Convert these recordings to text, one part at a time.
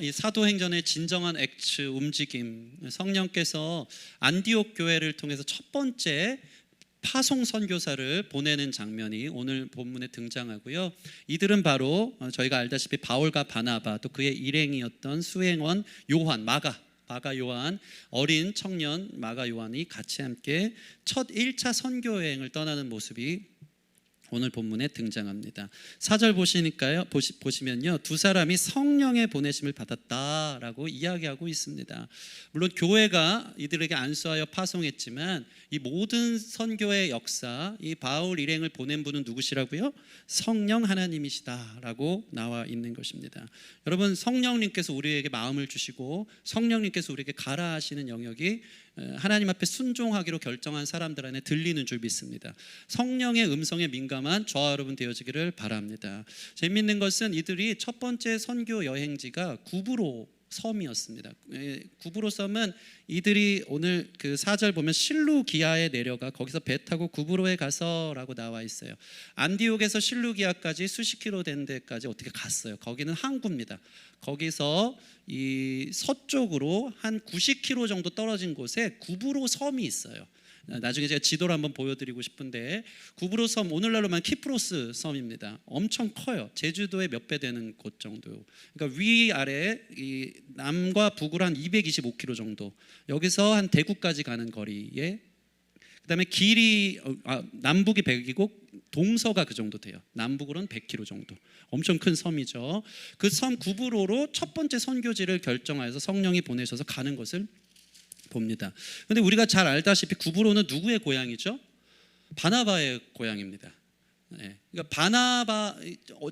이 사도행전의 진정한 액츠 움직임, 성령께서 안디옥 교회를 통해서 첫 번째 파송 선교사를 보내는 장면이 오늘 본문에 등장하고요. 이들은 바로 저희가 알다시피 바울과 바나바, 또 그의 일행이었던 수행원 요한, 마가 요한, 어린 청년 마가 요한이 같이 함께 첫 1차 선교 여행을 떠나는 모습이 오늘 본문에 등장합니다. 4절 보시면요, 두 사람이 성령의 보내심을 받았다라고 이야기하고 있습니다. 물론 교회가 이들에게 안수하여 파송했지만 이 모든 선교의 역사, 이 바울 일행을 보낸 분은 누구시라고요? 성령 하나님이시다라고 나와 있는 것입니다. 여러분, 성령님께서 우리에게 마음을 주시고 성령님께서 우리에게 가라 하시는 영역이 하나님 앞에 순종하기로 결정한 사람들 안에 들리는 줄 믿습니다. 성령의 음성에 민감한 저와 여러분 되어지기를 바랍니다. 재미있는 것은 이들이 첫 번째 선교 여행지가 구브로 섬이었습니다. 구브로 섬은 이들이 오늘 그 4절 보면 실루기아에 내려가 거기서 배 타고 구브로에 가서라고 나와 있어요. 안디옥에서 실루기아까지 수십 킬로 된 데까지 어떻게 갔어요. 거기는 항구입니다. 거기서 이 서쪽으로 한 90km 정도 떨어진 곳에 구브로 섬이 있어요. 나중에 제가 지도를 한번 보여드리고 싶은데, 구브로 섬, 오늘날로만 키프로스 섬입니다. 엄청 커요. 제주도의 몇 배 되는 곳 정도. 그러니까 위아래 이 남과 북으로 한 225km 정도, 여기서 한 대구까지 가는 거리에, 그다음에 길이 남북이 100이고 동서가 그 정도 돼요. 남북으로는 100km 정도. 엄청 큰 섬이죠. 그 섬 구브로로 첫 번째 선교지를 결정하여서 성령이 보내셔서 가는 것을 봅니다. 그런데 우리가 잘 알다시피 구브로는 누구의 고향이죠? 바나바의 고향입니다. 그러니까 바나바,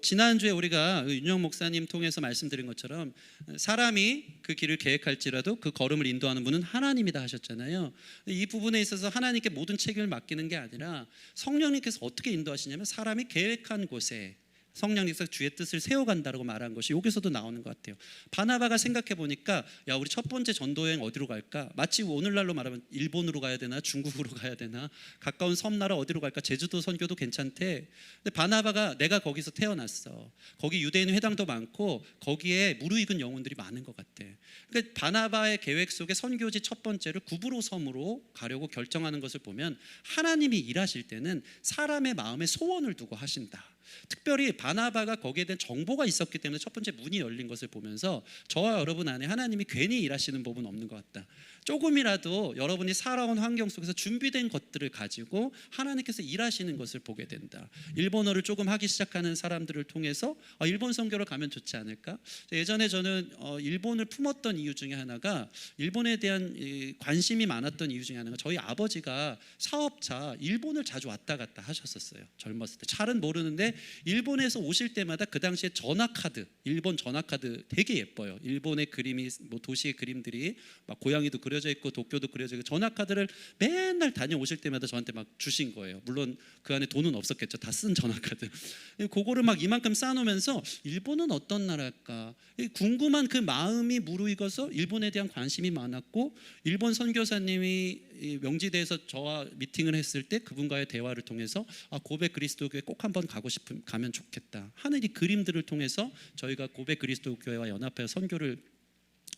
지난주에 우리가 윤영 목사님 통해서 말씀드린 것처럼 사람이 그 길을 계획할지라도 그 걸음을 인도하는 분은 하나님이다 하셨잖아요. 이 부분에 있어서 하나님께 모든 책임을 맡기는 게 아니라 성령님께서 어떻게 인도하시냐면 사람이 계획한 곳에 성령님께서 주의 뜻을 세워간다고 말한 것이 여기서도 나오는 것 같아요. 바나바가 생각해 보니까, 야, 우리 첫 번째 전도여행 어디로 갈까? 마치 오늘날로 말하면 일본으로 가야 되나 중국으로 가야 되나, 가까운 섬나라 어디로 갈까? 제주도 선교도 괜찮대. 근데 바나바가 내가 거기서 태어났어, 거기 유대인 회당도 많고 거기에 무르익은 영혼들이 많은 것 같아. 그러니까 바나바의 계획 속에 선교지 첫 번째를 구브로 섬으로 가려고 결정하는 것을 보면 하나님이 일하실 때는 사람의 마음에 소원을 두고 하신다. 특별히 바나바가 거기에 대한 정보가 있었기 때문에 첫 번째 문이 열린 것을 보면서 저와 여러분 안에 하나님이 괜히 일하시는 법은 없는 것 같다. 조금이라도 여러분이 살아온 환경 속에서 준비된 것들을 가지고 하나님께서 일하시는 것을 보게 된다. 일본어를 조금 하기 시작하는 사람들을 통해서 일본 선교를 가면 좋지 않을까? 예전에 저는 일본을 품었던 이유 중에 하나가, 일본에 대한 관심이 많았던 이유 중에 하나가, 저희 아버지가 사업차 일본을 자주 왔다 갔다 하셨었어요. 젊었을 때. 잘은 모르는데 일본에서 오실 때마다 그 당시에 전화카드, 일본 전화카드 되게 예뻐요. 일본의 그림이, 뭐 도시의 그림들이 막 고양이도 그려져 있고 도쿄도 그려져 있고, 전화카드를 맨날 다녀오실 때마다 저한테 막 주신 거예요. 물론 그 안에 돈은 없었겠죠. 다 쓴 전화카드. 그거를 막 이만큼 쌓아놓으면서 일본은 어떤 나라일까 궁금한 그 마음이 무르익어서 일본에 대한 관심이 많았고, 일본 선교사님이 명지대에서 저와 미팅을 했을 때 그분과의 대화를 통해서 고베 그리스도교회 꼭 한번 가면 좋겠다 하는 이 그림들을 통해서 저희가 고베 그리스도교회와 연합하여 선교를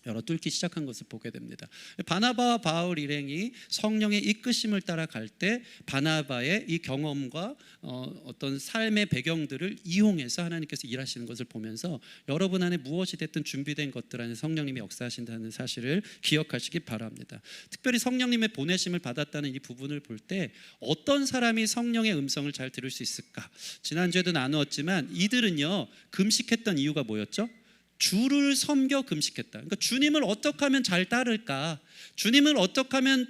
여러 뚫기 시작한 것을 보게 됩니다. 바나바와 바울 일행이 성령의 이끄심을 따라갈 때 바나바의 이 경험과 어떤 삶의 배경들을 이용해서 하나님께서 일하시는 것을 보면서 여러분 안에 무엇이 됐든 준비된 것들 안에 성령님이 역사하신다는 사실을 기억하시기 바랍니다. 특별히 성령님의 보내심을 받았다는 이 부분을 볼 때 어떤 사람이 성령의 음성을 잘 들을 수 있을까? 지난주에도 나누었지만 이들은요, 금식했던 이유가 뭐였죠? 주를 섬겨 금식했다. 그러니까 주님을 어떻게 하면 잘 따를까? 주님을 어떻게 하면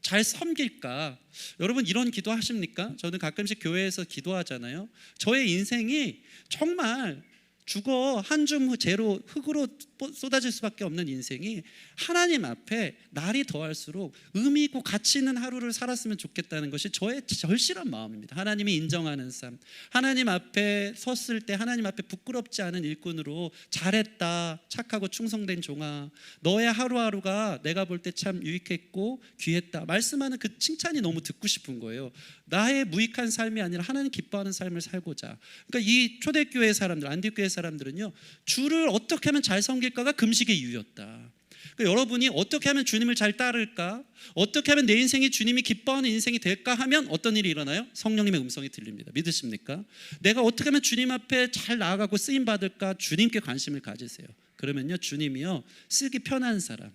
잘 섬길까? 여러분, 이런 기도 하십니까? 저는 가끔씩 교회에서 기도하잖아요. 저의 인생이 정말 죽어 한 줌 재로 흙으로 쏟아질 수밖에 없는 인생이 하나님 앞에 날이 더할수록 의미 있고 가치 있는 하루를 살았으면 좋겠다는 것이 저의 절실한 마음입니다. 하나님이 인정하는 삶, 하나님 앞에 섰을 때 하나님 앞에 부끄럽지 않은 일꾼으로 잘했다, 착하고 충성된 종아, 너의 하루하루가 내가 볼 때 참 유익했고 귀했다 말씀하는 그 칭찬이 너무 듣고 싶은 거예요. 나의 무익한 삶이 아니라 하나님 기뻐하는 삶을 살고자. 그러니까 이 초대교회 사람들, 안디옥교회 사람들 사람들은요, 주를 어떻게 하면 잘 섬길까가 금식의 이유였다. 그러니까 여러분이 어떻게 하면 주님을 잘 따를까, 어떻게 하면 내 인생이 주님이 기뻐하는 인생이 될까 하면 어떤 일이 일어나요? 성령님의 음성이 들립니다. 믿으십니까? 내가 어떻게 하면 주님 앞에 잘 나아가고 쓰임 받을까? 주님께 관심을 가지세요. 그러면요, 주님이요, 쓰기 편한 사람,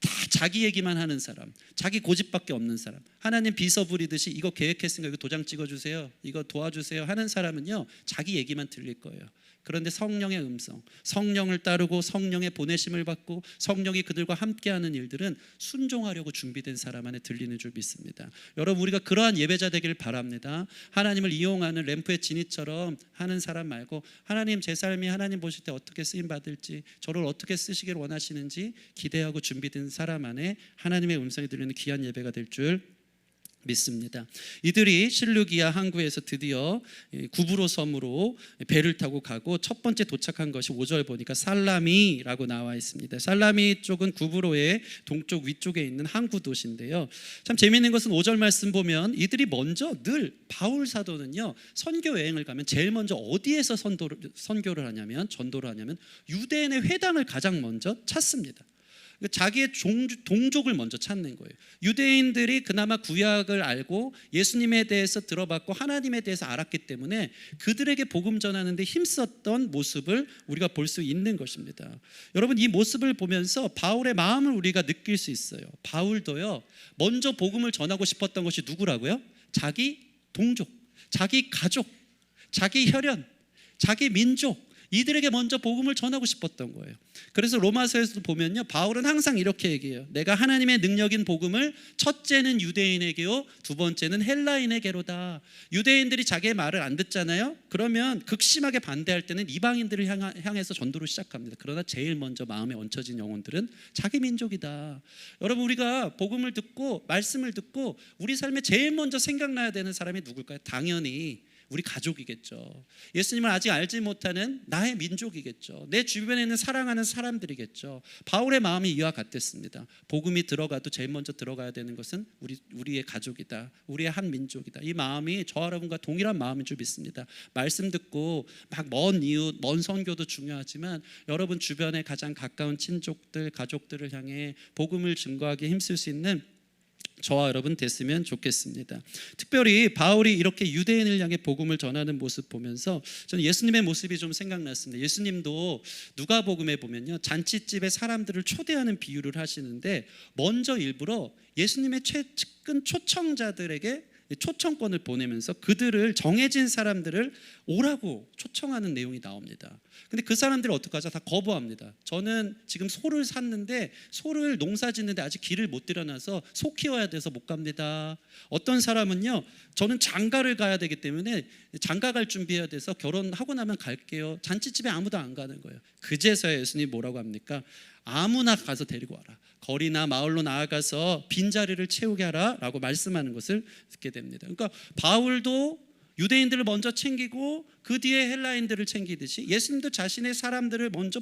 다 자기 얘기만 하는 사람, 자기 고집밖에 없는 사람, 하나님 비서 부리듯이 이거 계획했으니까 이거 도장 찍어주세요, 이거 도와주세요 하는 사람은요, 자기 얘기만 들릴 거예요. 그런데 성령의 음성, 성령을 따르고 성령의 보내심을 받고 성령이 그들과 함께하는 일들은 순종하려고 준비된 사람 안에 들리는 줄 믿습니다. 여러분, 우리가 그러한 예배자 되기를 바랍니다. 하나님을 이용하는 램프의 진이처럼 하는 사람 말고, 하나님 제 삶이 하나님 보실 때 어떻게 쓰임 받을지, 저를 어떻게 쓰시길 원하시는지 기대하고 준비된 사람 안에 하나님의 음성이 들리는 귀한 예배가 될 줄 믿습니다. 이들이 실루기아 항구에서 드디어 구브로 섬으로 배를 타고 가고 첫 번째 도착한 것이 5절 보니까 살라미라고 나와 있습니다. 살라미 쪽은 구브로의 동쪽 위쪽에 있는 항구 도시인데요. 참 재미있는 것은 5절 말씀 보면 이들이 먼저 늘 바울 사도는요, 선교 여행을 가면 제일 먼저 어디에서 선교를 하냐면, 전도를 하냐면 유대인의 회당을 가장 먼저 찾습니다. 자기의 동족을 먼저 찾는 거예요. 유대인들이 그나마 구약을 알고 예수님에 대해서 들어봤고 하나님에 대해서 알았기 때문에 그들에게 복음 전하는 데 힘썼던 모습을 우리가 볼 수 있는 것입니다. 여러분, 이 모습을 보면서 바울의 마음을 우리가 느낄 수 있어요. 바울도요, 먼저 복음을 전하고 싶었던 것이 누구라고요? 자기 동족, 자기 가족, 자기 혈연, 자기 민족, 이들에게 먼저 복음을 전하고 싶었던 거예요. 그래서 로마서에서도 보면요, 바울은 항상 이렇게 얘기해요. 내가 하나님의 능력인 복음을 첫째는 유대인에게요, 두 번째는 헬라인에게로다. 유대인들이 자기의 말을 안 듣잖아요. 그러면 극심하게 반대할 때는 이방인들을 향해서 전도를 시작합니다. 그러나 제일 먼저 마음에 얹혀진 영혼들은 자기 민족이다. 여러분, 우리가 복음을 듣고 말씀을 듣고 우리 삶에 제일 먼저 생각나야 되는 사람이 누굴까요? 당연히 우리 가족이겠죠. 예수님을 아직 알지 못하는 나의 민족이겠죠. 내 주변에 있는 사랑하는 사람들이겠죠. 바울의 마음이 이와 같았습니다. 복음이 들어가도 제일 먼저 들어가야 되는 것은 우리의 가족이다, 우리의 한 민족이다. 이 마음이 저와 여러분과 동일한 마음인 줄 믿습니다. 말씀 듣고 막 먼 이웃, 먼 선교도 중요하지만 여러분 주변에 가장 가까운 친족들, 가족들을 향해 복음을 증거하기 힘쓸 수 있는 저와 여러분 됐으면 좋겠습니다. 특별히 바울이 이렇게 유대인을 향해 복음을 전하는 모습 보면서 저는 예수님의 모습이 좀 생각났습니다. 예수님도 누가복음에 보면요, 잔치집에 사람들을 초대하는 비유를 하시는데 먼저 일부러 예수님의 최측근 초청자들에게 초청권을 보내면서 그들을, 정해진 사람들을 오라고 초청하는 내용이 나옵니다. 근데 그 사람들이 어떡하죠? 다 거부합니다. 저는 지금 소를 샀는데, 소를 농사 짓는데 아직 길을 못 들여놔서 소 키워야 돼서 못 갑니다. 어떤 사람은요, 저는 장가를 가야 되기 때문에 장가 갈 준비해야 돼서 결혼하고 나면 갈게요. 잔치집에 아무도 안 가는 거예요. 그제서야 예수님 뭐라고 합니까? 아무나 가서 데리고 와라. 거리나 마을로 나아가서 빈자리를 채우게 하라 라고 말씀하는 것을 듣게 됩니다. 그러니까 바울도 유대인들을 먼저 챙기고 그 뒤에 헬라인들을 챙기듯이 예수님도 자신의 사람들을 먼저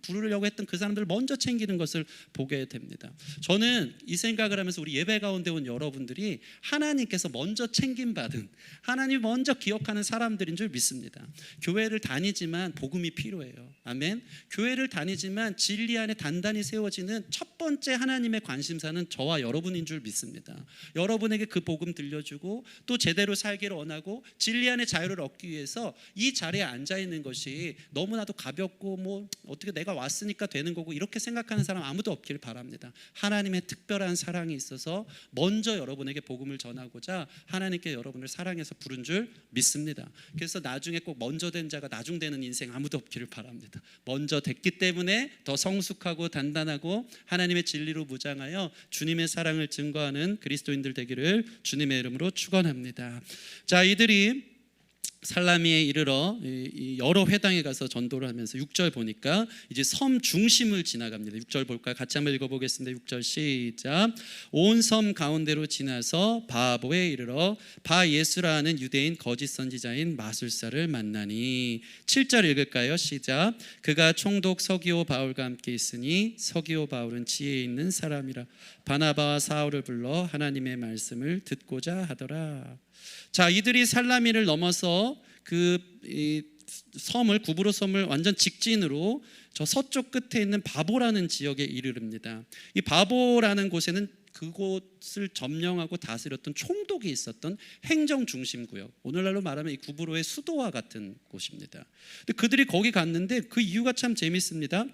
부르려고 했던 그 사람들을 먼저 챙기는 것을 보게 됩니다. 저는 이 생각을 하면서 우리 예배 가운데 온 여러분들이 하나님께서 먼저 챙김받은, 하나님이 먼저 기억하는 사람들인 줄 믿습니다. 교회를 다니지만 복음이 필요해요. 아멘. 교회를 다니지만 진리 안에 단단히 세워지는 첫 번째 하나님의 관심사는 저와 여러분인 줄 믿습니다. 여러분에게 그 복음 들려주고 또 제대로 살기를 원하고 진리 안에 자유를 얻기 위해서 이 자리에 앉아 있는 것이 너무나도 가볍고 뭐 어떻게 내가 왔으니까 되는 거고 이렇게 생각하는 사람 아무도 없기를 바랍니다. 하나님의 특별한 사랑이 있어서 먼저 여러분에게 복음을 전하고자 하나님께 여러분을 사랑해서 부른 줄 믿습니다. 그래서 나중에 꼭 먼저 된 자가 나중되는 인생 아무도 없기를 바랍니다. 먼저 됐기 때문에 더 성숙하고 단단하고 하나님의 진리로 무장하여 주님의 사랑을 증거하는 그리스도인들 되기를 주님의 이름으로 축원합니다. 자, 이들이 살라미에 이르러 여러 회당에 가서 전도를 하면서 6절 보니까 이제 섬 중심을 지나갑니다. 6절 볼까요? 같이 한번 읽어보겠습니다. 6절 시작. 온 섬 가운데로 지나서 바보에 이르러 바 예수라는 유대인 거짓 선지자인 마술사를 만나니. 7절 읽을까요? 시작. 그가 총독 서기오 바울과 함께 있으니 서기오 바울은 지혜 있는 사람이라 바나바와 사울을 불러 하나님의 말씀을 듣고자 하더라. 자, 이들이 살라미를 넘어서 그 섬을 구브로 섬을 완전 직진으로 저 서쪽 끝에 있는 바보라는 지역에 이르릅니다. 이 바보라는 곳에는 그곳을 점령하고 다스렸던 총독이 있었던 행정 중심 구역, 오늘날로 말하면 이 구브로의 수도와 같은 곳입니다. 근데 그들이 거기 갔는데 그 이유가 참 재밌습니다.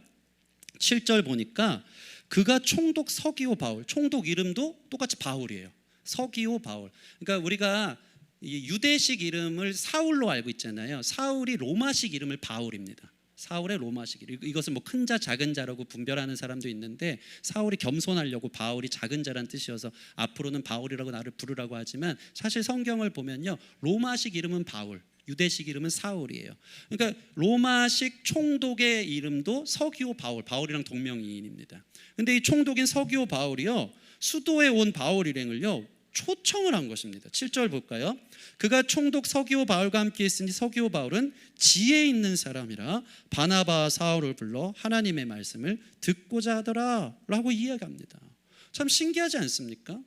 7절 보니까 그가 총독 서기오 바울, 총독 이름도 똑같이 바울이에요. 서기오 바울. 그러니까 우리가 이 유대식 이름을 사울로 알고 있잖아요. 사울이 로마식 이름을 바울입니다. 사울의 로마식 이름. 이것을 뭐 큰 자 작은 자라고 분별하는 사람도 있는데, 사울이 겸손하려고 바울이 작은 자란 뜻이어서 앞으로는 바울이라고 나를 부르라고 하지만, 사실 성경을 보면요, 로마식 이름은 바울, 유대식 이름은 사울이에요. 그러니까 로마식 총독의 이름도 서기오 바울, 바울이랑 동명이인입니다. 근데 이 총독인 서기오 바울이요, 수도에 온 바울 일행을요 초청을 한 것입니다. 7절 볼까요? 그가 총독 서기오 바울과 함께 있으니 서기오 바울은 지혜 있는 사람이라 바나바와 사울을 불러 하나님의 말씀을 듣고자 하더라 라고 이야기합니다. 참 신기하지 않습니까?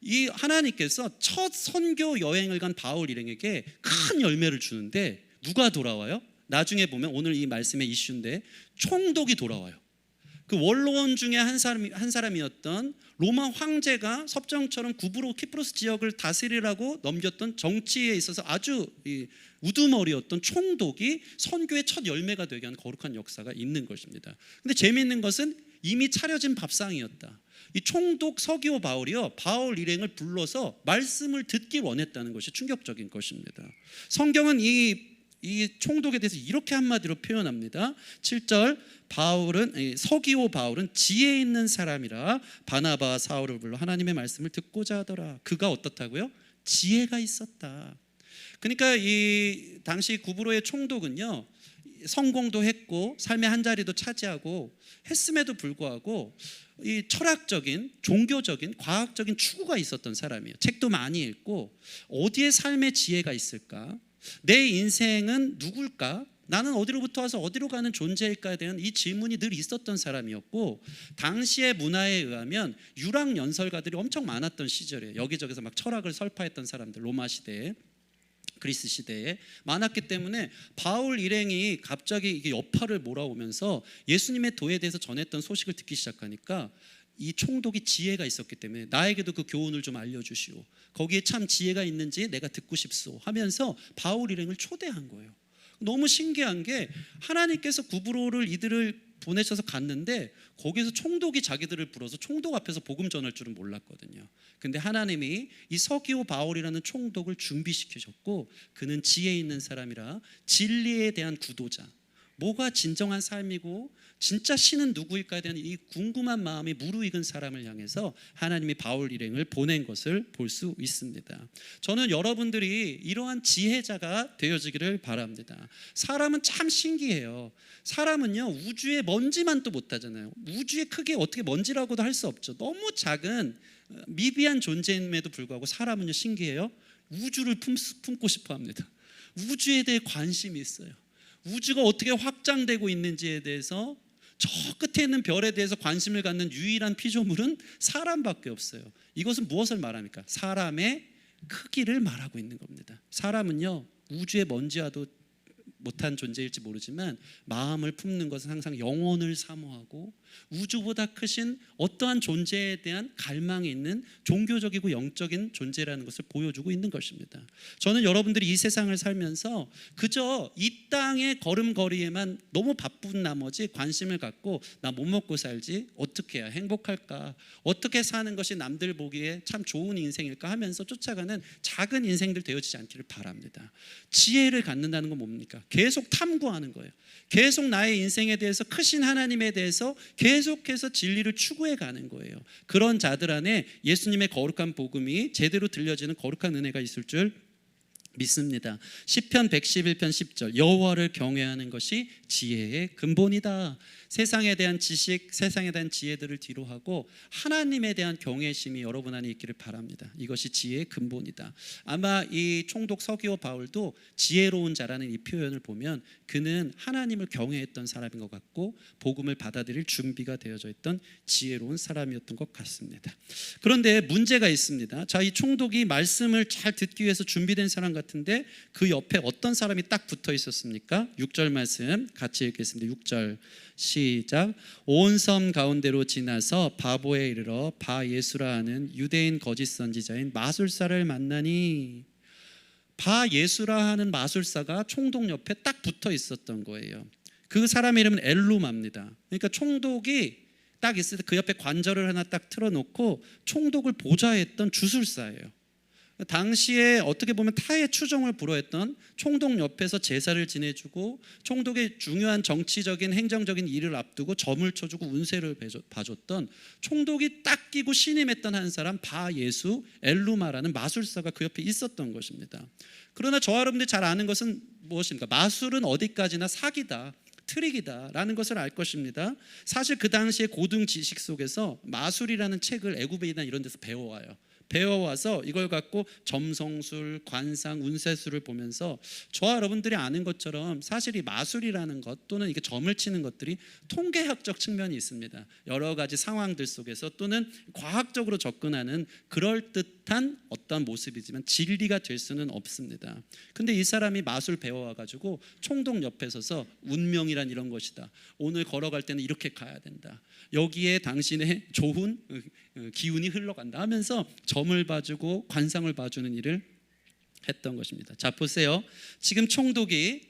이 하나님께서 첫 선교 여행을 간 바울 일행에게 큰 열매를 주는데 누가 돌아와요? 나중에 보면 오늘 이 말씀의 이슈인데 총독이 돌아와요. 그 원로원 중에 한 사람이었던 로마 황제가 섭정처럼 구브로 키프로스 지역을 다스리라고 넘겼던 정치에 있어서 아주 우두머리였던 총독이 선교의 첫 열매가 되게 하는 거룩한 역사가 있는 것입니다. 근데 재미있는 것은 이미 차려진 밥상이었다. 이 총독 서기오 바울이요, 바울 일행을 불러서 말씀을 듣길 원했다는 것이 충격적인 것입니다. 성경은 이 총독에 대해서 이렇게 한마디로 표현합니다. 7절, 서기오 바울은 지혜 있는 사람이라 바나바와 사울을 불러 하나님의 말씀을 듣고자 하더라. 그가 어떻다고요? 지혜가 있었다. 그러니까 이 당시 구브로의 총독은요, 성공도 했고 삶의 한 자리도 차지하고 했음에도 불구하고 이 철학적인, 종교적인, 과학적인 추구가 있었던 사람이에요. 책도 많이 읽고 어디에 삶의 지혜가 있을까? 내 인생은 누굴까? 나는 어디로부터 와서 어디로 가는 존재일까에 대한 이 질문이 늘 있었던 사람이었고, 당시의 문화에 의하면 유랑연설가들이 엄청 많았던 시절이에요. 여기저기서 막 철학을 설파했던 사람들, 로마 시대에, 그리스 시대에 많았기 때문에 바울 일행이 갑자기 이게 여파를 몰아오면서 예수님의 도에 대해서 전했던 소식을 듣기 시작하니까 이 총독이 지혜가 있었기 때문에 나에게도 그 교훈을 좀 알려주시오, 거기에 참 지혜가 있는지 내가 듣고 싶소 하면서 바울 일행을 초대한 거예요. 너무 신기한 게 하나님께서 구브로를 이들을 보내셔서 갔는데 거기서 총독이 자기들을 불러서 총독 앞에서 복음 전할 줄은 몰랐거든요. 근데 하나님이 이 서기오 바울이라는 총독을 준비시키셨고, 그는 지혜 있는 사람이라 진리에 대한 구도자, 뭐가 진정한 삶이고 진짜 신은 누구일까에 대한 이 궁금한 마음이 무르익은 사람을 향해서 하나님이 바울 일행을 보낸 것을 볼 수 있습니다. 저는 여러분들이 이러한 지혜자가 되어지기를 바랍니다. 사람은 참 신기해요. 사람은요, 우주의 먼지만도 못하잖아요. 우주의 크기 어떻게 먼지라고도 할 수 없죠. 너무 작은 미비한 존재임에도 불구하고 사람은요, 신기해요. 우주를 품고 싶어 합니다. 우주에 대해 관심이 있어요. 우주가 어떻게 확장되고 있는지에 대해서, 저 끝에 있는 별에 대해서 관심을 갖는 유일한 피조물은 사람밖에 없어요. 이것은 무엇을 말합니까? 사람의 크기를 말하고 있는 겁니다. 사람은요, 우주의 먼지와도 못한 존재일지 모르지만 마음을 품는 것은 항상 영혼을 사모하고 우주보다 크신 어떠한 존재에 대한 갈망이 있는 종교적이고 영적인 존재라는 것을 보여주고 있는 것입니다. 저는 여러분들이 이 세상을 살면서 그저 이 땅의 걸음걸이에만 너무 바쁜 나머지 관심을 갖고 나 뭐 먹고 살지? 어떻게 해야 행복할까? 어떻게 사는 것이 남들 보기에 참 좋은 인생일까 하면서 쫓아가는 작은 인생들 되어지지 않기를 바랍니다. 지혜를 갖는다는 건 뭡니까? 계속 탐구하는 거예요. 계속 나의 인생에 대해서, 크신 하나님에 대해서 계속해서 진리를 추구해 가는 거예요. 그런 자들 안에 예수님의 거룩한 복음이 제대로 들려지는 거룩한 은혜가 있을 줄 믿습니다. 시편 111편 10절, 여호와를 경외하는 것이 지혜의 근본이다. 세상에 대한 지식, 세상에 대한 지혜들을 뒤로 하고 하나님에 대한 경외심이 여러분 안에 있기를 바랍니다. 이것이 지혜의 근본이다. 아마 이 총독 서기오 바울도 지혜로운 자라는 이 표현을 보면 그는 하나님을 경외했던 사람인 것 같고 복음을 받아들일 준비가 되어져 있던 지혜로운 사람이었던 것 같습니다. 그런데 문제가 있습니다. 자, 이 총독이 말씀을 잘 듣기 위해서 준비된 사람 같은데 그 옆에 어떤 사람이 딱 붙어 있었습니까? 6절 말씀 같이 읽겠습니다. 6절 시작. 온 섬 가운데로 지나서 바보에 이르러 바 예수라 하는 유대인 거짓 선지자인 마술사를 만나니, 바 예수라 하는 마술사가 총독 옆에 딱 붙어 있었던 거예요. 그 사람 이름은 엘루마입니다. 그러니까 총독이 딱 있을 때 그 옆에 관절을 하나 딱 틀어놓고 총독을 보좌했던 주술사예요. 당시에 어떻게 보면 타의 추종을 불허했던 총독 옆에서 제사를 지내주고 총독의 중요한 정치적인 행정적인 일을 앞두고 점을 쳐주고 운세를 봐줬던 총독이 딱 끼고 신임했던 한 사람 바 예수 엘루마라는 마술사가 그 옆에 있었던 것입니다. 그러나 저와 여러분들이 잘 아는 것은 무엇입니까? 마술은 어디까지나 사기다, 트릭이다 라는 것을 알 것입니다. 사실 그 당시의 고등 지식 속에서 마술이라는 책을 애굽이나 이런 데서 배워와서 이걸 갖고 점성술, 관상, 운세술을 보면서 저와 여러분들이 아는 것처럼 사실 이 마술이라는 것 또는 이게 점을 치는 것들이 통계학적 측면이 있습니다. 여러 가지 상황들 속에서 또는 과학적으로 접근하는 그럴듯한 어떤 모습이지만 진리가 될 수는 없습니다. 근데 이 사람이 마술 배워와가지고 총독 옆에 서서 운명이란 이런 것이다, 오늘 걸어갈 때는 이렇게 가야 된다, 여기에 당신의 좋은 기운이 흘러간다 하면서 점을 봐주고 관상을 봐주는 일을 했던 것입니다. 자, 보세요. 지금 총독이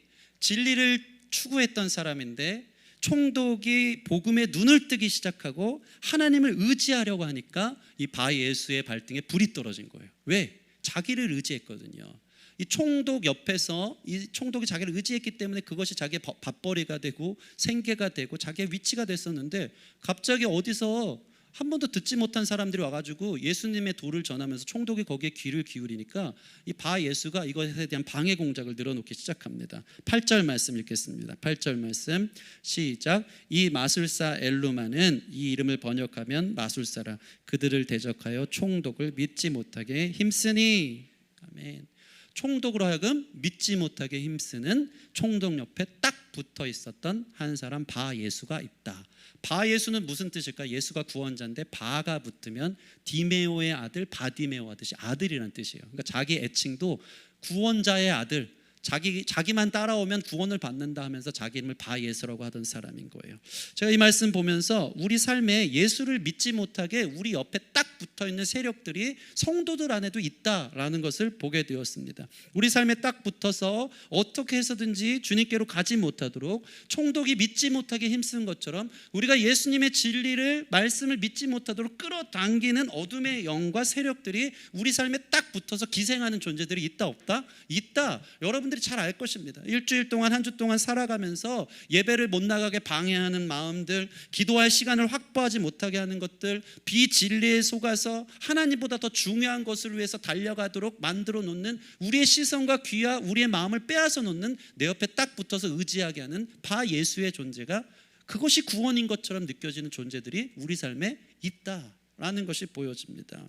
진리를 추구했던 사람인데 총독이 복음에 눈을 뜨기 시작하고 하나님을 의지하려고 하니까 이 바 예수의 발등에 불이 떨어진 거예요. 왜? 자기를 의지했거든요. 이 총독 옆에서 이 총독이 자기를 의지했기 때문에 그것이 자기의 밥벌이가 되고 생계가 되고 자기의 위치가 됐었는데 갑자기 어디서 한 번도 듣지 못한 사람들이 와가지고 예수님의 도를 전하면서 총독이 거기에 귀를 기울이니까 이 바 예수가 이것에 대한 방해 공작을 늘어놓기 시작합니다. 8절 말씀 읽겠습니다. 8절 말씀 시작. 이 마술사 엘루마는 이 이름을 번역하면 마술사라 그들을 대적하여 총독을 믿지 못하게 힘쓰니. 아멘. 총독으로 하여금 믿지 못하게 힘쓰는 총독 옆에 딱 붙어 있었던 한 사람 바 예수가 있다. 바 예수는 무슨 뜻일까? 예수가 구원자인데 바가 붙으면 디메오의 아들 바디메오 하듯이 아들이라는 뜻이에요. 그러니까 자기 애칭도 구원자의 아들, 자기만 따라오면 구원을 받는다 하면서 자기 이름을 바 예수라고 하던 사람인 거예요. 제가 이 말씀 보면서 우리 삶에 예수를 믿지 못하게 우리 옆에 딱 붙어있는 세력들이 성도들 안에도 있다라는 것을 보게 되었습니다. 우리 삶에 딱 붙어서 어떻게 해서든지 주님께로 가지 못하도록 총독이 믿지 못하게 힘쓴 것처럼 우리가 예수님의 진리를 말씀을 믿지 못하도록 끌어당기는 어둠의 영과 세력들이 우리 삶에 딱 붙어서 기생하는 존재들이 있다 없다? 있다. 여러분들이 잘 알 것입니다. 일주일 동안 한 주 동안 살아가면서 예배를 못 나가게 방해하는 마음들, 기도할 시간을 확보하지 못하게 하는 것들, 비진리에 속아서 하나님보다 더 중요한 것을 위해서 달려가도록 만들어 놓는 우리의 시선과 귀와 우리의 마음을 빼앗아 놓는 내 옆에 딱 붙어서 의지하게 하는 바 예수의 존재가 그것이 구원인 것처럼 느껴지는 존재들이 우리 삶에 있다 라는 것이 보여집니다.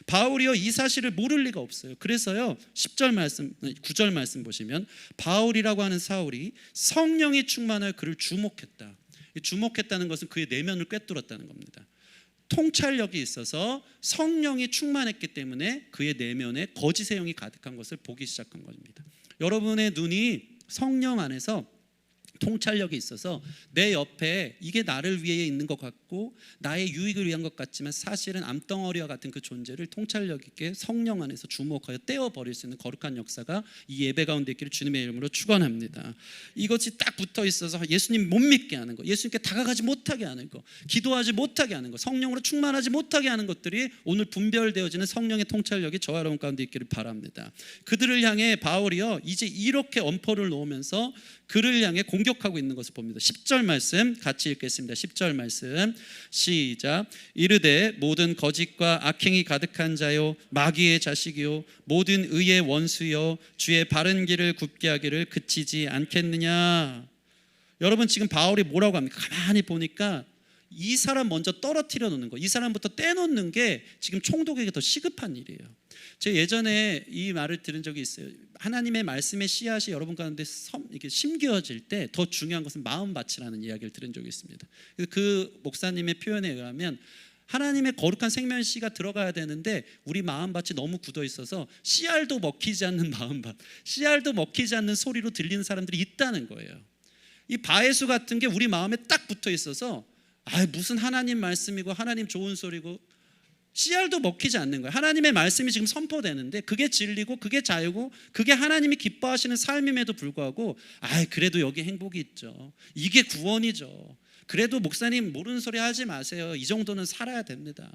바울이요 이 사실을 모를 리가 없어요. 그래서요 10절 말씀 9절 말씀 보시면 바울이라고 하는 사울이 성령이 충만하여 그를 주목했다. 주목했다는 것은 그의 내면을 꿰뚫었다는 겁니다. 통찰력이 있어서 성령이 충만했기 때문에 그의 내면에 거짓의 영이 가득한 것을 보기 시작한 겁니다. 여러분의 눈이 성령 안에서 통찰력이 있어서 내 옆에 이게 나를 위해 있는 것 같고 나의 유익을 위한 것 같지만 사실은 암덩어리와 같은 그 존재를 통찰력 있게 성령 안에서 주목하여 떼어버릴 수 있는 거룩한 역사가 이 예배 가운데 있기를 주님의 이름으로 축원합니다. 이것이 딱 붙어 있어서 예수님 못 믿게 하는 거, 예수님께 다가가지 못하게 하는 거, 기도하지 못하게 하는 거, 성령으로 충만하지 못하게 하는 것들이 오늘 분별되어지는 성령의 통찰력이 저와 여러분 가운데 있기를 바랍니다. 그들을 향해 바울이요 이제 이렇게 엄포를 놓으면서 그를 향해 공격하고 있는 것을 봅니다. 10절 말씀 같이 읽겠습니다. 10절 말씀 시작. 이르되 모든 거짓과 악행이 가득한 자요 마귀의 자식이요 모든 의의 원수요 주의 바른 길을 굽게 하기를 그치지 않겠느냐. 여러분 지금 바울이 뭐라고 합니까? 가만히 보니까 이 사람 먼저 떨어뜨려 놓는 거, 이 사람부터 떼놓는 게 지금 총독에게 더 시급한 일이에요. 제가 예전에 이 말을 들은 적이 있어요. 하나님의 말씀의 씨앗이 여러분 가운데 이렇게 심겨질 때 더 중요한 것은 마음밭이라는 이야기를 들은 적이 있습니다. 그 목사님의 표현에 의하면 하나님의 거룩한 생명 씨가 들어가야 되는데 우리 마음밭이 너무 굳어 있어서 씨알도 먹히지 않는 마음밭, 씨알도 먹히지 않는 소리로 들리는 사람들이 있다는 거예요. 이 바에수 같은 게 우리 마음에 딱 붙어 있어서 무슨 하나님 말씀이고 하나님 좋은 소리고 씨알도 먹히지 않는 거예요. 하나님의 말씀이 지금 선포되는데 그게 진리고 그게 자유고 그게 하나님이 기뻐하시는 삶임에도 불구하고 그래도 여기 행복이 있죠. 이게 구원이죠. 그래도 목사님 모르는 소리 하지 마세요. 이 정도는 살아야 됩니다.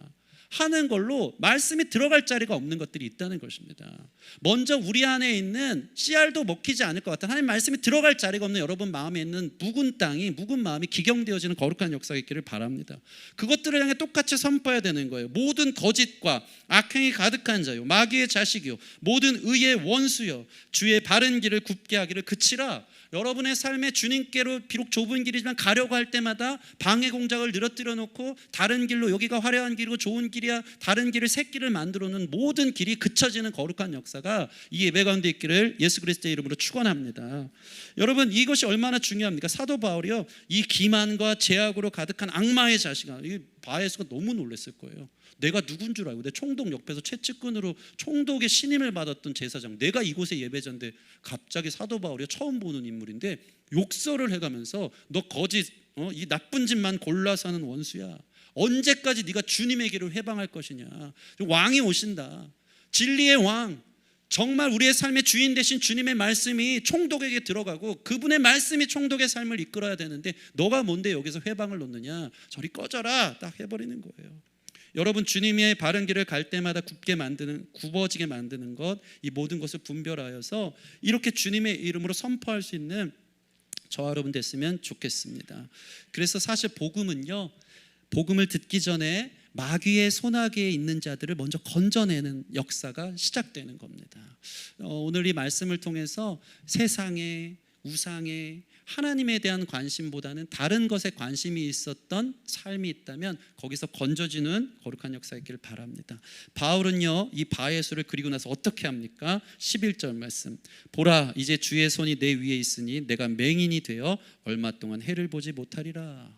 하는 걸로 말씀이 들어갈 자리가 없는 것들이 있다는 것입니다. 먼저 우리 안에 있는 씨알도 먹히지 않을 것 같은 하나님 말씀이 들어갈 자리가 없는 여러분 마음에 있는 묵은 땅이, 묵은 마음이 기경되어지는 거룩한 역사가 있기를 바랍니다. 그것들을 향해 똑같이 선포해야 되는 거예요. 모든 거짓과 악행이 가득한 자요, 마귀의 자식이요, 모든 의의 원수요, 주의 바른 길을 굽게 하기를 그치라. 여러분의 삶에 주님께로 비록 좁은 길이지만 가려고 할 때마다 방해 공작을 늘어뜨려 놓고 다른 길로, 여기가 화려한 길이고 좋은 길이야, 다른 길을 새 길을 만들어 놓은 모든 길이 그쳐지는 거룩한 역사가 이 예배 가운데 있기를 예수 그리스도의 이름으로 축원합니다. 여러분 이것이 얼마나 중요합니까? 사도 바울이요, 이 기만과 제약으로 가득한 악마의 자식아, 이 바에수가 너무 놀랐을 거예요. 내가 누군 줄 알고, 내 총독 옆에서 채찍근으로 총독의 신임을 받았던 제사장, 내가 이곳의 예배자인데 갑자기 사도 바울이 처음 보는 인물인데 욕설을 해가면서 너 거짓, 이 나쁜 짓만 골라서 하는 원수야. 언제까지 네가 주님의 길을 회방할 것이냐. 왕이 오신다. 진리의 왕, 정말 우리의 삶의 주인 되신 주님의 말씀이 총독에게 들어가고 그분의 말씀이 총독의 삶을 이끌어야 되는데 너가 뭔데 여기서 회방을 놓느냐. 저리 꺼져라. 딱 해버리는 거예요. 여러분 주님의 바른 길을 갈 때마다 굽게 만드는, 굽어지게 만드는 것, 이 모든 것을 분별하여서 이렇게 주님의 이름으로 선포할 수 있는 저와 여러분 됐으면 좋겠습니다. 그래서 사실 복음은요, 복음을 듣기 전에 마귀의 손아귀에 있는 자들을 먼저 건져내는 역사가 시작되는 겁니다. 오늘 이 말씀을 통해서 세상에, 우상에, 하나님에 대한 관심보다는 다른 것에 관심이 있었던 삶이 있다면 거기서 건져지는 거룩한 역사 있기를 바랍니다. 바울은요, 이 바에수를 그리고 나서 어떻게 합니까? 11절 말씀, 보라 이제 주의 손이 내 위에 있으니 내가 맹인이 되어 얼마 동안 해를 보지 못하리라.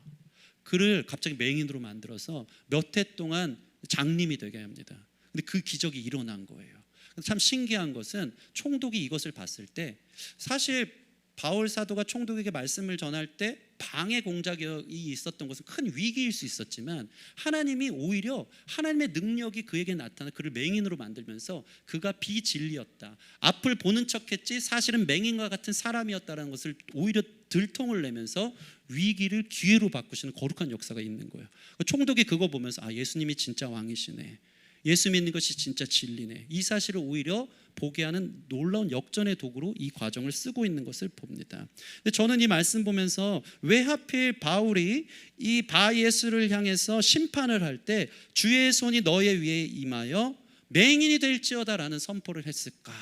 그를 갑자기 맹인으로 만들어서 몇 해 동안 장님이 되게 합니다. 근데 그 기적이 일어난 거예요. 참 신기한 것은 총독이 이것을 봤을 때, 사실 바울 사도가 총독에게 말씀을 전할 때 방해 공작이 있었던 것은 큰 위기일 수 있었지만 하나님이 오히려 하나님의 능력이 그에게 나타나 그를 맹인으로 만들면서 그가 비진리였다, 앞을 보는 척했지 사실은 맹인과 같은 사람이었다는 것을 오히려 들통을 내면서 위기를 기회로 바꾸시는 거룩한 역사가 있는 거예요. 총독이 그거 보면서 예수님이 진짜 왕이시네, 예수 믿는 것이 진짜 진리네, 이 사실을 오히려 보게 하는 놀라운 역전의 도구로 이 과정을 쓰고 있는 것을 봅니다. 근데 저는 이 말씀 보면서 왜 하필 바울이 이 바예수를 향해서 심판을 할 때 주의 손이 너의 위에 임하여 맹인이 될지어다라는 선포를 했을까?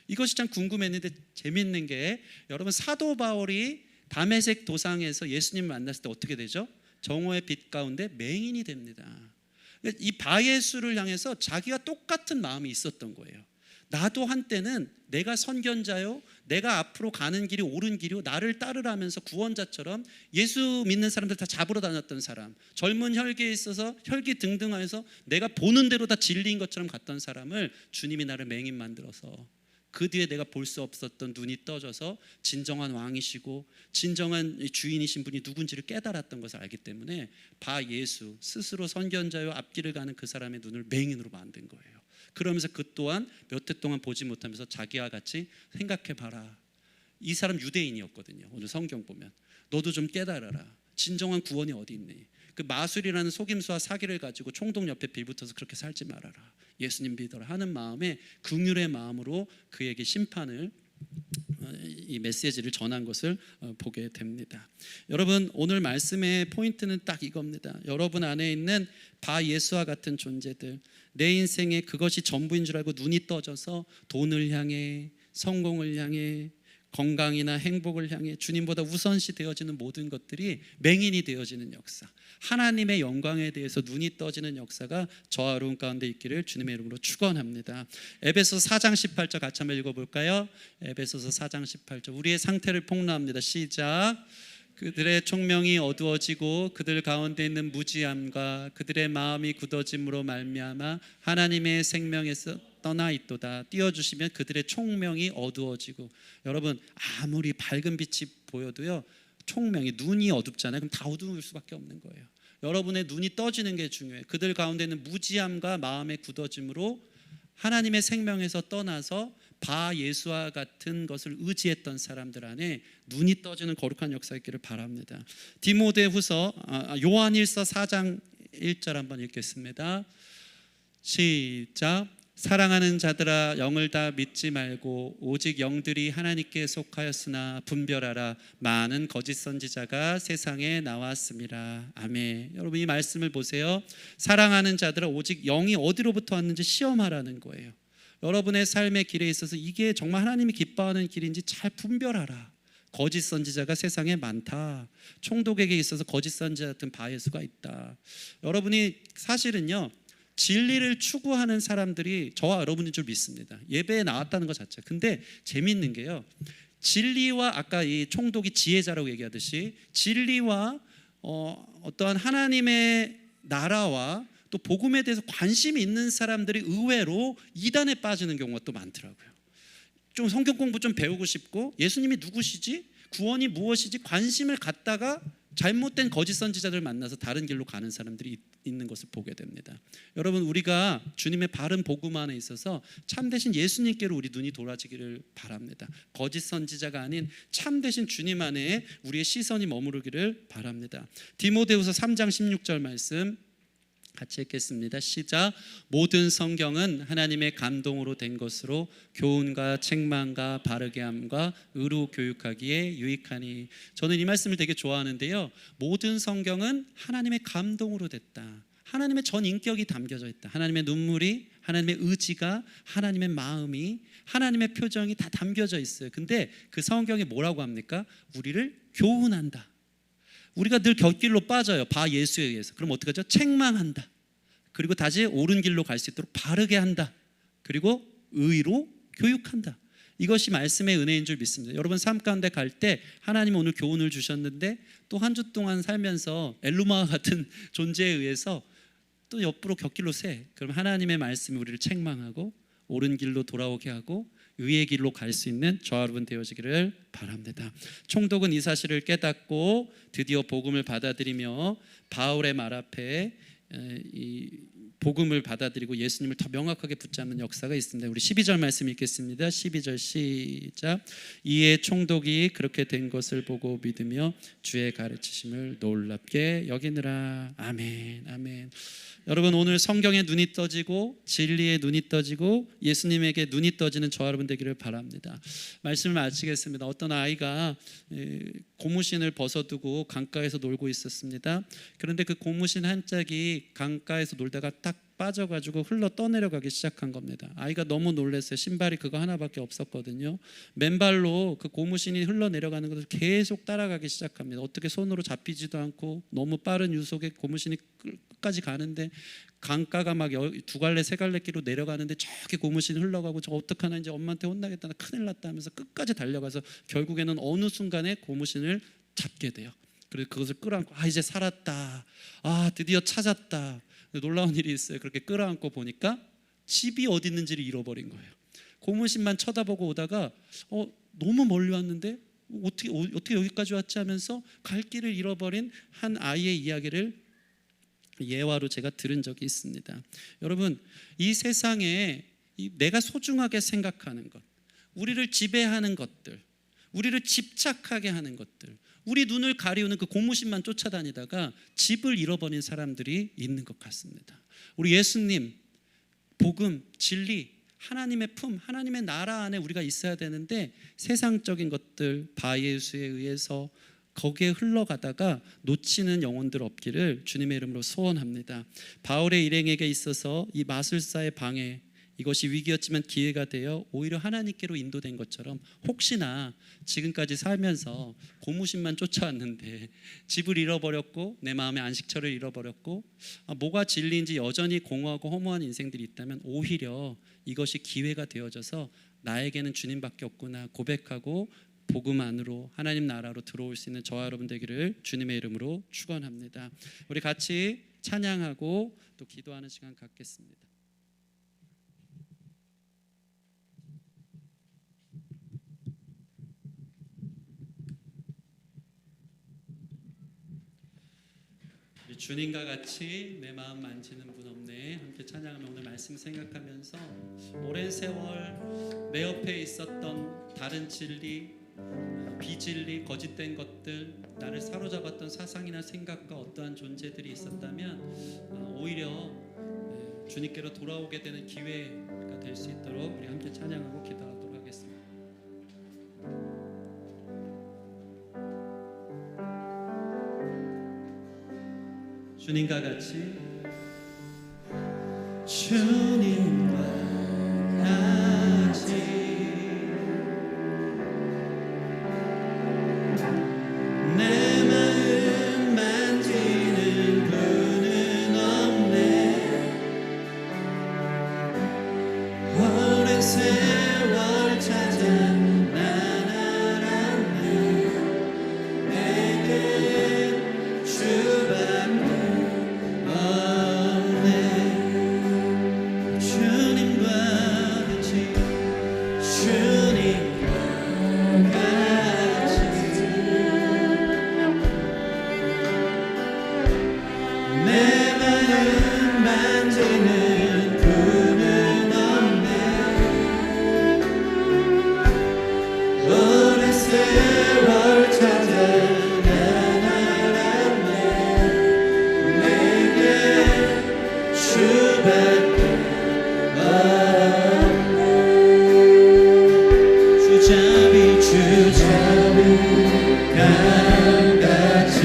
이것이 참 궁금했는데 재밌는 게, 여러분 사도 바울이 다메섹 도상에서 예수님 만났을 때 어떻게 되죠? 정오의 빛 가운데 맹인이 됩니다. 이 바예수를 향해서 자기가 똑같은 마음이 있었던 거예요. 나도 한때는 내가 선견자요, 내가 앞으로 가는 길이 옳은 길이요, 나를 따르라면서 구원자처럼 예수 믿는 사람들 다 잡으러 다녔던 사람, 젊은 혈기에 있어서 혈기등등하여서 내가 보는 대로 다 진리인 것처럼 갔던 사람을 주님이 나를 맹인 만들어서 그 뒤에 내가 볼 수 없었던 눈이 떠져서 진정한 왕이시고 진정한 주인이신 분이 누군지를 깨달았던 것을 알기 때문에 바예수, 스스로 선견자요 앞길을 가는 그 사람의 눈을 맹인으로 만든 거예요. 그러면서 그 또한 몇 해 동안 보지 못하면서 자기와 같이 생각해봐라. 이 사람 유대인이었거든요. 오늘 성경 보면 너도 좀 깨달아라. 진정한 구원이 어디 있니? 그 마술이라는 속임수와 사기를 가지고 총독 옆에 빌붙어서 그렇게 살지 말아라. 예수님 믿어라 하는 마음에, 긍휼의 마음으로 그에게 심판을, 이 메시지를 전한 것을 보게 됩니다. 여러분 오늘 말씀의 포인트는 딱 이겁니다. 여러분 안에 있는 바예수와 같은 존재들, 내 인생에 그것이 전부인 줄 알고 눈이 떠져서 돈을 향해, 성공을 향해, 건강이나 행복을 향해 주님보다 우선시 되어지는 모든 것들이 맹인이 되어지는 역사, 하나님의 영광에 대해서 눈이 떠지는 역사가 저와 여러분 가운데 있기를 주님의 이름으로 축원합니다. 에베소서 4장 18절 같이 한번 읽어볼까요? 에베소서 4장 18절. 우리의 상태를 폭로합니다. 시작. 그들의 총명이 어두워지고 그들 가운데 있는 무지함과 그들의 마음이 굳어짐으로 말미암아 하나님의 생명에서 떠나 있도다. 띄워주시면 그들의 총명이 어두워지고, 여러분 아무리 밝은 빛이 보여도요, 총명이, 눈이 어둡잖아요. 그럼 다 어두울 수밖에 없는 거예요. 여러분의 눈이 떠지는 게 중요해요. 그들 가운데 있는 무지함과 마음의 굳어짐으로 하나님의 생명에서 떠나서 바 예수와 같은 것을 의지했던 사람들 안에 눈이 떠지는 거룩한 역사가 있기를 바랍니다. 디모데후서 요한일서 4장 1절 한번 읽겠습니다. 시작. 사랑하는 자들아, 영을 다 믿지 말고 오직 영들이 하나님께 속하였으나 분별하라. 많은 거짓 선지자가 세상에 나왔습니다. 아멘. 여러분 이 말씀을 보세요. 사랑하는 자들아, 오직 영이 어디로부터 왔는지 시험하라는 거예요. 여러분의 삶의 길에 있어서 이게 정말 하나님이 기뻐하는 길인지 잘 분별하라. 거짓 선지자가 세상에 많다. 총독에게 있어서 거짓 선지자 같은 바예수가 있다. 여러분이 사실은요, 진리를 추구하는 사람들이 저와 여러분인 줄 믿습니다. 예배에 나왔다는 것 자체. 근데 재미있는 게요, 진리와, 아까 이 총독이 지혜자라고 얘기하듯이 진리와 어떠한 하나님의 나라와 또 복음에 대해서 관심이 있는 사람들이 의외로 이단에 빠지는 경우가 또 많더라고요. 좀 성경 공부 좀 배우고 싶고 예수님이 누구시지? 구원이 무엇이지? 관심을 갖다가 잘못된 거짓 선지자들 만나서 다른 길로 가는 사람들이 있는 것을 보게 됩니다. 여러분, 우리가 주님의 바른 복음 안에 있어서 참되신 예수님께로 우리 눈이 돌아지기를 바랍니다. 거짓 선지자가 아닌 참되신 주님 안에 우리의 시선이 머무르기를 바랍니다. 디모데후서 3장 16절 말씀 같이 읽겠습니다. 시작. 모든 성경은 하나님의 감동으로 된 것으로 교훈과 책망과 바르게 함과 의로 교육하기에 유익하니. 저는 이 말씀을 되게 좋아하는데요, 모든 성경은 하나님의 감동으로 됐다. 하나님의 전 인격이 담겨져 있다. 하나님의 눈물이, 하나님의 의지가, 하나님의 마음이, 하나님의 표정이 다 담겨져 있어요. 근데 그 성경이 뭐라고 합니까? 우리를 교훈한다. 우리가 늘 곁길로 빠져요. 바 예수에 의해서. 그럼 어떻게 하죠? 책망한다. 그리고 다시 옳은 길로 갈 수 있도록 바르게 한다. 그리고 의로 교육한다. 이것이 말씀의 은혜인 줄 믿습니다. 여러분 삶 가운데 갈 때 하나님 오늘 교훈을 주셨는데 또 한 주 동안 살면서 엘루마 같은 존재에 의해서 또 옆으로 곁길로 새. 그럼 하나님의 말씀이 우리를 책망하고 옳은 길로 돌아오게 하고 의의 길로 갈 수 있는 저와 여러분 되어지기를 바랍니다. 총독은 이 사실을 깨닫고 드디어 복음을 받아들이며 바울의 말 앞에 이 복음을 받아들이고 예수님을 더 명확하게 붙잡는 역사가 있습니다. 우리 12절 말씀 읽겠습니다. 12절 시작. 이에 총독이 그렇게 된 것을 보고 믿으며 주의 가르치심을 놀랍게 여기느라. 아멘. 아멘. 여러분 오늘 성경에 눈이 떠지고 진리에 눈이 떠지고 예수님에게 눈이 떠지는 저와 여러분 되기를 바랍니다. 말씀을 마치겠습니다. 어떤 아이가 고무신을 벗어두고 강가에서 놀고 있었습니다. 그런데 그 고무신 한 짝이 강가에서 놀다가 딱 빠져가지고 흘러 떠내려가기 시작한 겁니다. 아이가 너무 놀랐어요. 신발이 그거 하나밖에 없었거든요. 맨발로 그 고무신이 흘러내려가는 것을 계속 따라가기 시작합니다. 어떻게 손으로 잡히지도 않고 너무 빠른 유속에 고무신이 끝까지 가는데 강가가 막 두 갈래 세 갈래 길로 내려가는데 저기 고무신이 흘러가고 저 어떡하나 이제 엄마한테 혼나겠다, 나 큰일 났다 하면서 끝까지 달려가서 결국에는 어느 순간에 고무신을 잡게 돼요. 그래서 그것을 끌어안고 이제 살았다, 드디어 찾았다. 놀라운 일이 있어요. 그렇게 끌어안고 보니까 집이 어디 있는지를 잃어버린 거예요. 고무신만 쳐다보고 오다가 너무 멀리 왔는데 어떻게 여기까지 왔지 하면서 갈 길을 잃어버린 한 아이의 이야기를 예화로 제가 들은 적이 있습니다. 여러분 이 세상에 내가 소중하게 생각하는 것, 우리를 지배하는 것들, 우리를 집착하게 하는 것들, 우리 눈을 가리우는 그 고무신만 쫓아다니다가 집을 잃어버린 사람들이 있는 것 같습니다. 우리 예수님, 복음, 진리, 하나님의 품, 하나님의 나라 안에 우리가 있어야 되는데 세상적인 것들, 바예수에 의해서 거기에 흘러가다가 놓치는 영혼들 없기를 주님의 이름으로 소원합니다. 바울의 일행에게 있어서 이 마술사의 방해, 이것이 위기였지만 기회가 되어 오히려 하나님께로 인도된 것처럼, 혹시나 지금까지 살면서 고무신만 쫓아왔는데 집을 잃어버렸고 내 마음의 안식처를 잃어버렸고 뭐가 진리인지 여전히 공허하고 허무한 인생들이 있다면, 오히려 이것이 기회가 되어져서 나에게는 주님밖에 없구나 고백하고 복음 안으로, 하나님 나라로 들어올 수 있는 저와 여러분 되기를 주님의 이름으로 축원합니다. 우리 같이 찬양하고 또 기도하는 시간 갖겠습니다. 우리 주님과 같이 내 마음 만지는 분 없네 함께 찬양하며 오늘 말씀 생각하면서, 오랜 세월 내 옆에 있었던 다른 진리, 비진리, 거짓된 것들, 나를 사로잡았던 사상이나 생각과 어떠한 존재들이 있었다면 오히려 주님께로 돌아오게 되는 기회가 될 수 있도록 우리 함께 찬양하고 기도하도록 하겠습니다. 주님과 같이, 주님과 같이 내 마음 만지는 분은 없네. 오랜 세월 찾아 난 알았네. 내겐 주밖에 없네. 주님과 같이, 주님과 같이 내 마음 만지는 분은 없네. 오랜 세월 찾아 난 알았네. 내게 주밖에 없네. 주잡이 주잡이 강같이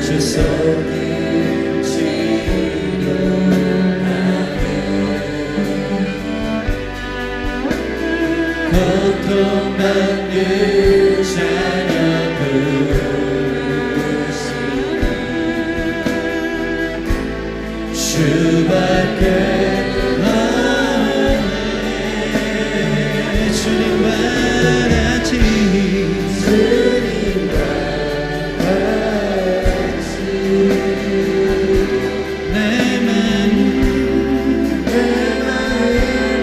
주 속에 치료하네. 고통받는 자녀 부르시니 주밖에 없네. 주님과 같이, 주님과 같이 내 마음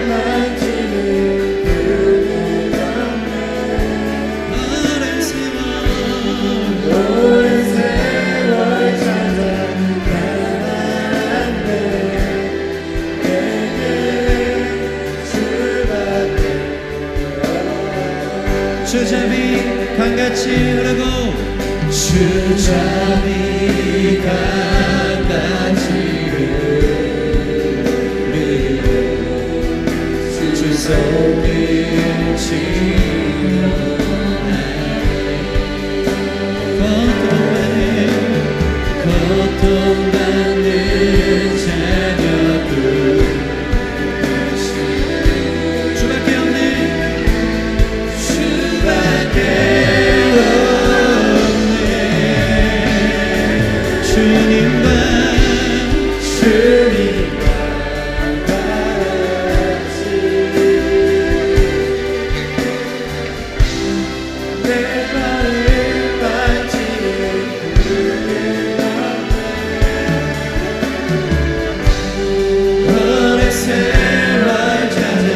만지는 분은 없네. 오랜 세월 찾아 난 알았네. 내게 주밖에 없네. 주잡이 강같이 흐르고, 주잡이 강같이 흐르고 주 속에 치료하네. 고통받는 자녀 부르시니 주밖에 없네. 주밖에 없네. 주님과 같이 내 마음 만지는 분은 없네. 오랜 세월 찾아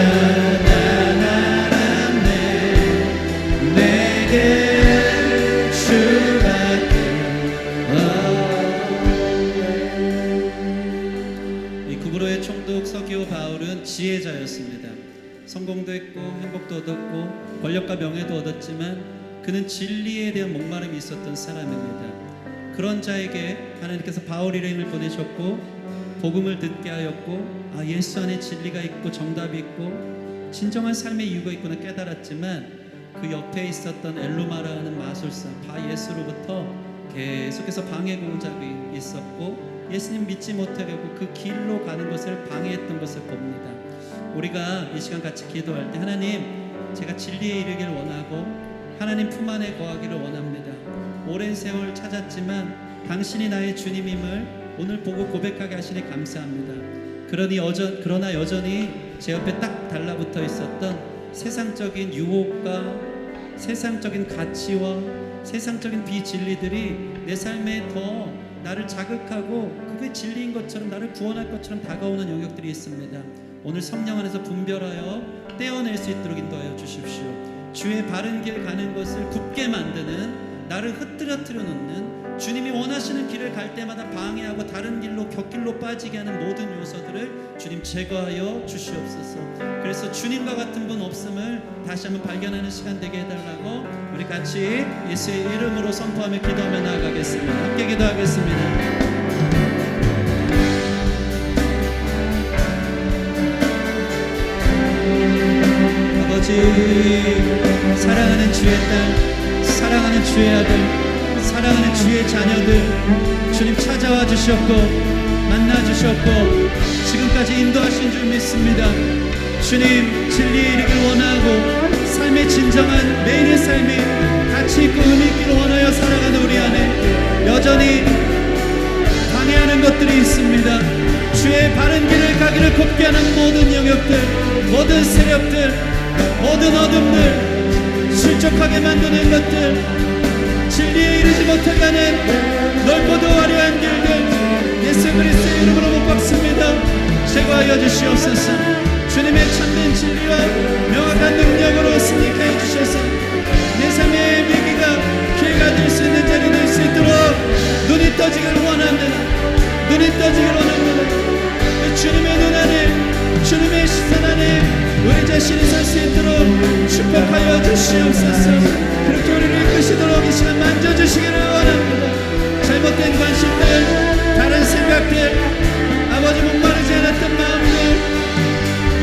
난 알았네. 내게 주밖에 없네. 이 구브로의 총독 서기오 바울은 지혜자였습니다. 성공도 했고 행복도 얻었고 권력과 명예도 얻었지만 그는 진리에 대한 목마름이 있었던 사람입니다. 그런 자에게 하나님께서 바울이라는 이름을 보내셨고 복음을 듣게 하였고, 예수 안에 진리가 있고 정답이 있고 진정한 삶의 이유가 있구나 깨달았지만, 그 옆에 있었던 엘루마라 하는 마술사 바 예수로부터 계속해서 방해 공작이 있었고 예수님 믿지 못하려고 그 길로 가는 것을 방해했던 것을 봅니다. 우리가 이 시간 같이 기도할 때 하나님, 제가 진리에 이르기를 원하고 하나님 품 안에 거하기를 원합니다. 오랜 세월 찾았지만 당신이 나의 주님임을 오늘 보고 고백하게 하시니 감사합니다. 그러나 여전히 제 옆에 딱 달라붙어 있었던 세상적인 유혹과 세상적인 가치와 세상적인 비진리들이 내 삶에 더 나를 자극하고 그게 진리인 것처럼 나를 구원할 것처럼 다가오는 영역들이 있습니다. 오늘 성령 안에서 분별하여 떼어낼 수 있도록 인도하여 주십시오. 주의 바른 길 가는 것을 굳게 만드는, 나를 흐트러뜨려 놓는, 주님이 원하시는 길을 갈 때마다 방해하고 다른 길로 곁길로 빠지게 하는 모든 요소들을 주님 제거하여 주시옵소서. 그래서 주님과 같은 분 없음을 다시 한번 발견하는 시간 되게 해달라고 우리 같이 예수의 이름으로 선포하며 기도하며 나아가겠습니다. 함께 기도하겠습니다. 사랑하는 주의 딸, 사랑하는 주의 아들, 사랑하는 주의 자녀들, 주님 찾아와 주셨고 만나 주셨고 지금까지 인도하신 줄 믿습니다. 주님, 진리에 이르기를 원하고 삶의 진정한 매일의 삶이 가치 있고 의미 있기를 원하여 살아가는 우리 안에 여전히 방해하는 것들이 있습니다. 주의 바른 길을 가기를 곱게 하는 모든 영역들, 모든 세력들, 모든 어둠들, 실족하게 만드는 것들, 진리에 이르지 못하게 하는 넓고도 화려한 길들, 예수 그리스도의 이름으로 못 박습니다. 제거하여 주시옵소서. 주님의 참된 진리와 명확한 능력으로 승리케 해주셔서 내 삶의 위기가 기회가 될 수 있는 자리 될 수 있도록 눈이 떠지기를 원합니다. 눈이 떠지기를 원합니다. 주님의 눈 안에, 주님의 시선 안에 우리 자신이 설 수 있도록 축복하여 주시옵소서. 그렇게 우리를 이끄시도록 이 시간 만져주시기를 원합니다. 잘못된 관심들, 다른 생각들, 아버지 목마르지 않았던 마음들,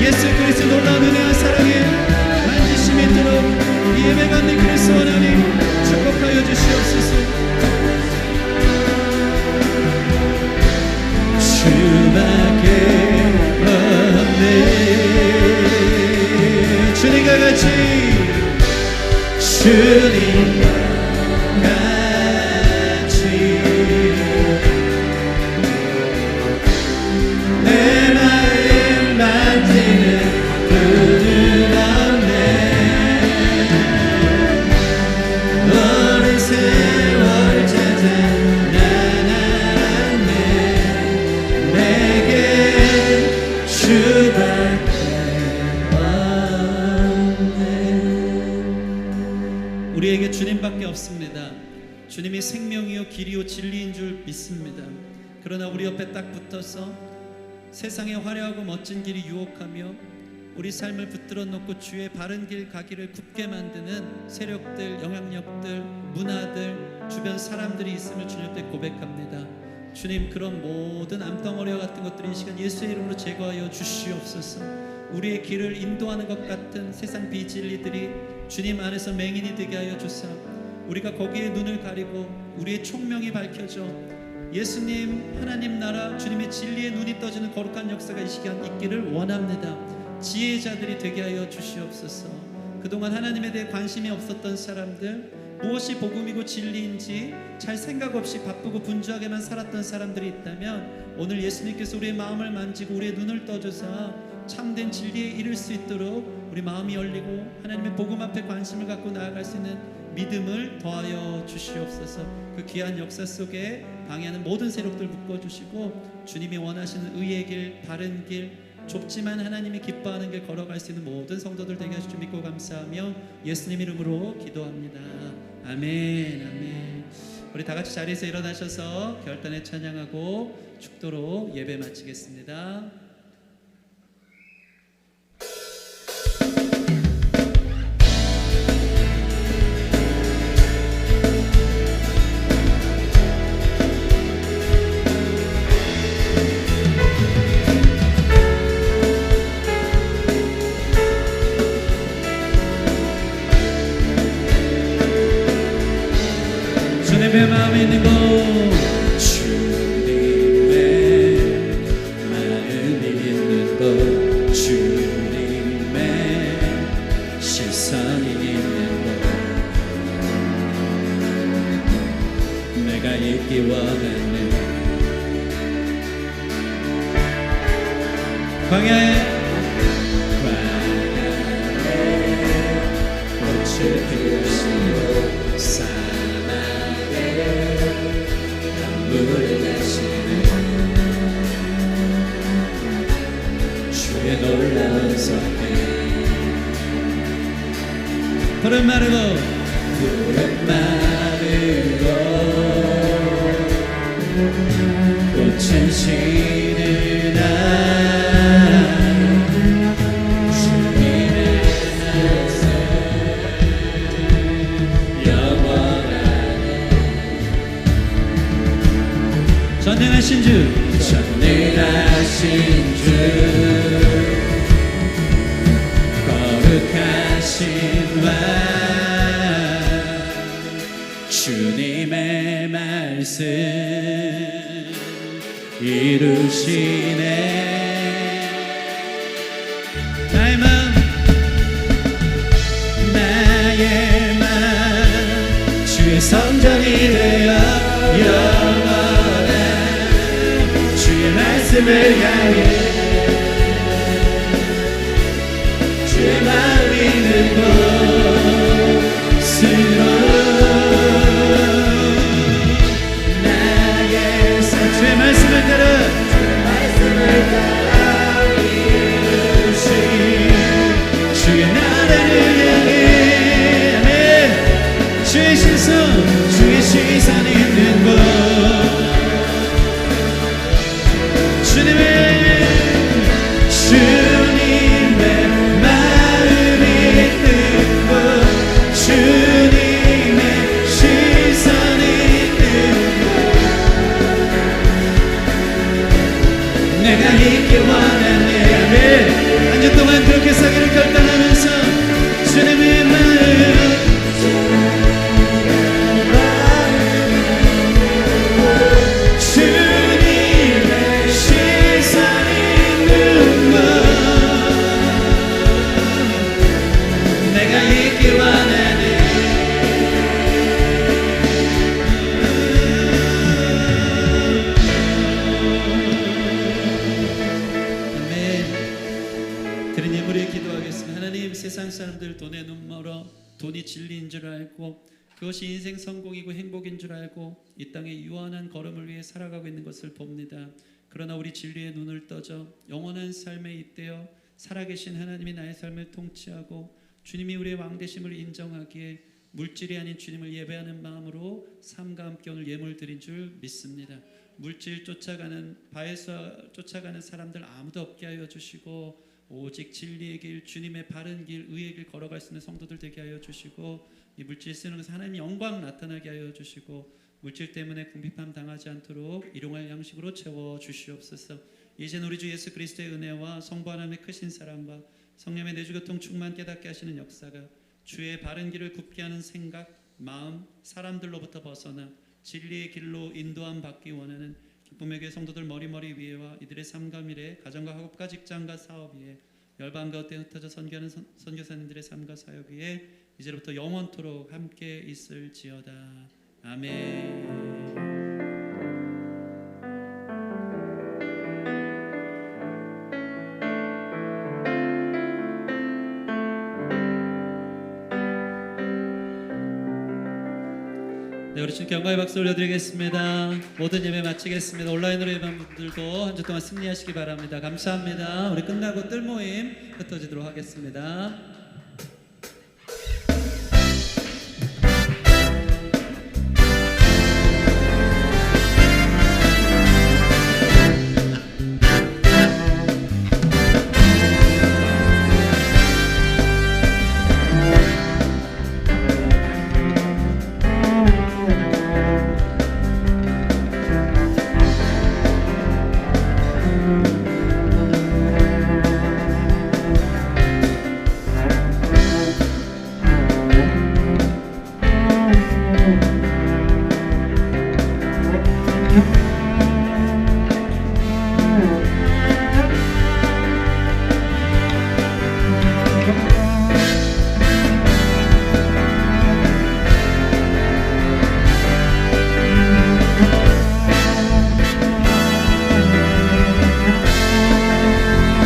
예수 그리스도 놀라운 은혜와 사랑에 만지심이 있도록 이 예배 가운데 그리스도 하나님 축복하여 주시옵소서. 주밖에 없네. 주님과 같이, 주님과 같이 내 마음 만지는 그는 없네. 오랜 세월 찾아 난 알았네. 내게 주밖에 우리에게 주님밖에 없습니다. 주님이 생명이요 길이요 진리인 줄 믿습니다. 그러나 우리 옆에 딱 붙어서 세상의 화려하고 멋진 길이 유혹하며 우리 삶을 붙들어 놓고 주의 바른 길 가기를 굳게 만드는 세력들, 영향력들, 문화들, 주변 사람들이 있음을 주님 앞에 고백합니다. 주님, 그런 모든 암덩어리와 같은 것들이 이 시간 예수의 이름으로 제거하여 주시옵소서. 우리의 길을 인도하는 것 같은 세상 비진리들이 주님 안에서 맹인이 되게 하여 주사 우리가 거기에 눈을 가리고 우리의 총명이 밝혀져 예수님, 하나님 나라, 주님의 진리의 눈이 떠지는 거룩한 역사가 이 시간 있기를 원합니다. 지혜자들이 되게 하여 주시옵소서. 그동안 하나님에 대해 관심이 없었던 사람들, 무엇이 복음이고 진리인지 잘 생각 없이 바쁘고 분주하게만 살았던 사람들이 있다면 오늘 예수님께서 우리의 마음을 만지고 우리의 눈을 떠줘서 참된 진리에 이를 수 있도록 우리 마음이 열리고 하나님의 복음 앞에 관심을 갖고 나아갈 수 있는 믿음을 더하여 주시옵소서. 그 귀한 역사 속에 방해하는 모든 세력들 묶어주시고 주님이 원하시는 의의 길, 바른 길, 좁지만 하나님이 기뻐하는 길 걸어갈 수 있는 모든 성도들 되게 하실 줄 믿고 감사하며 예수님 이름으로 기도합니다. 아멘, 아멘. 우리 다 같이 자리에서 일어나셔서 결단에 찬양하고 축도로 예배 마치겠습니다. 주님의 마음이 있는 곳 주님의 마음이 있는 곳 주님의 시선이 있는 곳 내가 있기 원하는 광야에 꽃을 피우시고 사막에 물을 내시는 주의 놀라운 성품 푸른 마르고 꽃은 시는 날 주님의 말씀 영원하네 전능하신 주 전능하신 주 거룩하신 왕 주님의 말씀 이루시네 나의 마음 주의 성전이 되어 영원한 주의 말씀을 향해 주의 마음 있는 곳으로 나의 삶 주의 말씀을 따라 이루시 주의 나라를 향해 아멘 주의 시선 있는 곳 주님의 마음이 있는 곳 주님의 시선이 있는 곳 내가 있기 원하네 아멘 한 주 동안 그렇게 사기를 결단하면서 주님의 마음 세상 사람들 돈에 눈 멀어 돈이 진리인 줄 알고 그것이 인생 성공이고 행복인 줄 알고 이 땅에 유한한 걸음을 위해 살아가고 있는 것을 봅니다. 그러나 우리 진리의 눈을 떠져 영원한 삶에 잇대어 살아계신 하나님이 나의 삶을 통치하고 주님이 우리의 왕되심을 인정하기에 물질이 아닌 주님을 예배하는 마음으로 삶과 함께 오늘 예물 드린 줄 믿습니다. 물질 쫓아가는 바에서 쫓아가는 사람들 아무도 없게 하여 주시고 오직 진리의 길 주님의 바른 길 의의 길 걸어갈 수 있는 성도들 되게 하여 주시고 이 물질 쓰는 것에 하나님의 영광 나타나게 하여 주시고 물질 때문에 궁핍함 당하지 않도록 일용할 양식으로 채워 주시옵소서. 이제는 우리 주 예수 그리스도의 은혜와 성부 하나님의 크신 사랑과 성령의 내주교통 충만 깨닫게 하시는 역사가 주의 바른 길을 굽게 하는 생각, 마음, 사람들로부터 벗어나 진리의 길로 인도함 받기 원하는 기쁨의 교회 성도들 머리머리 위에와 이들의 삶과 미래, 가정과 학업과 직장과 사업 위에 열방 가운데 흩어져 선교하는 선교사님들의 삶과 사역 위에 이제부터 영원토록 함께 있을지어다. 아멘. 네, 우리 주님께 영광의 박수 올려드리겠습니다. 모든 예배 마치겠습니다. 온라인으로 예배한 분들도 한 주 동안 승리하시기 바랍니다. 감사합니다. 우리 끝나고 뜰 모임 흩어지도록 하겠습니다.